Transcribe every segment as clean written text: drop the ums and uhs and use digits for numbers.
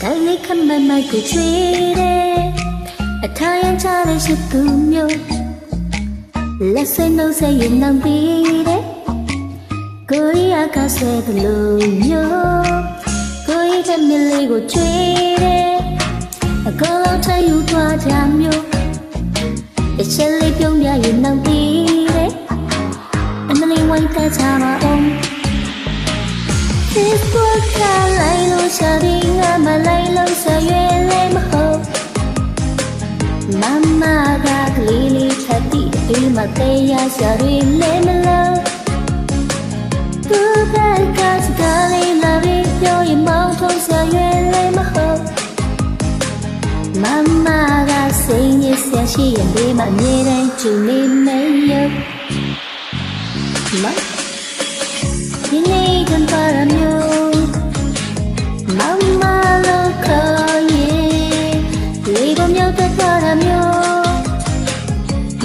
တိုင်းလေးခမမိုက်ကိုချွေတယ်အထားရန်ချတဲ့ရှိသူမျိုးလက်စနှုတ်ဆက်ရင်နောင်ပြီးတယ်ကိုရီးယားကဆွဲတယ်လို့မျိုးကိုရီးတဲ့မြလေးကိုချွေတယ်အကောလုံးထယူသွားကြမျိုးအချက်လေးပြုံးပြရင်နောင်ပြီးတယ်အမလေးဝိုင်းတက်ချပါအောင်Facebook ကလိုက်လို့ရှာပြီးငါမလိုက်လို့ဆက်ရွယ်လည်းမဟုတ်မမကကလေးလေးထပ်ပြီးဒီမှာတရားရှာရည်လည်းမလို့သူကစကားလေးလာပြီးပြောရင်မောင်းထုံးဆက်ရွယ်လည်းမဟုတ်မမကစိတ်ရည်ဆက်ရှိရင်ဒီမှာအမြဲတမ်းကြည့်နေမယ်ယောဒီနေ့ကံပါရမျိုးမမလို့ခေါ်ရင်ဒီကမြောက်တဲ့ပါရမျိုး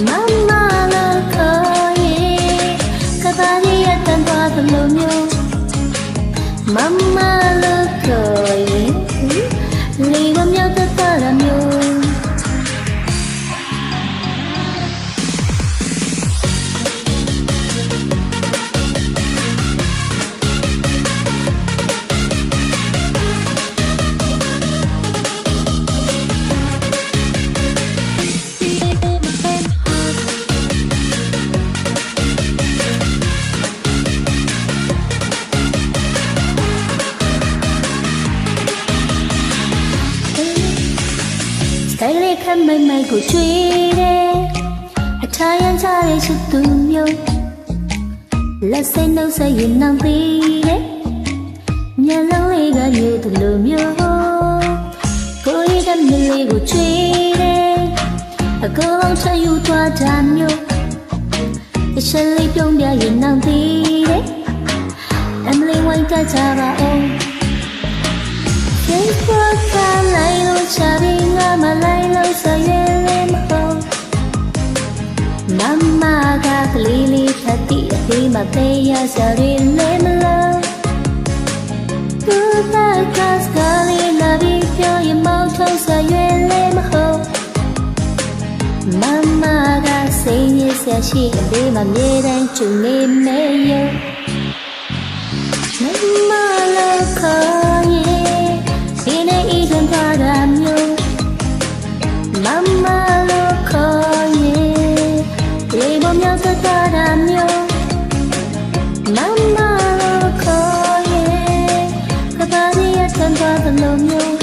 မမလို့ခေါ်ရင်ကဘာရီရတန်သွားသလိုမျိုးမမလို့ခေါ်ရင်ဒီကမြောက်တဲ့ပါရမျိုးတိုင်းလေးခမိုက်မိုက်ကိုချွေတယ်အထားရန်ချတဲ့ရှိသူမျိုးလက်စိတ်နှုတ်ဆက်ရင်နောင်ပြီးတယ်မျက်လုံးလေးကညို့တယ်လို့မျိုးကိုရီးတဲ့မြလေးကိုချွေတယ်အကောလုံးထယူသွားကြမျိုးအချက်လေးပြုံးပြရင်နောင်ပြီးတယ်အမလေးဝိုင်းတက်ကြပါအောင်Facebook ကလိုက်လို့ရှာပြီးငါမလိုက်လို့ဆက်ရွယ်လည်းမဟုတ်မမကကလေးလေးထပ်ပြီးဒီမှာတရားရှာရည်လည်းမလို့သူကစကားလေးလာပြီးပြောရင်မောင်းထုံးဆက်ရွယ်လည်းမဟုတ်မမကစိတ်ရည်ဆက်ရှိရင်ဒီမှာမြေတိုင်းကျူနေမယ်ယောမမလို့ခေါ်ရင်ဒီနေ့ဤတွင်ပါရမျိုးမမလို့ခေါ်ရင်ဒီဘုံမြောက်သက်ပါရမျိုးမမလို့ခေါ်ရင်ကဘာရီရတန်သွားသလိုမျိုး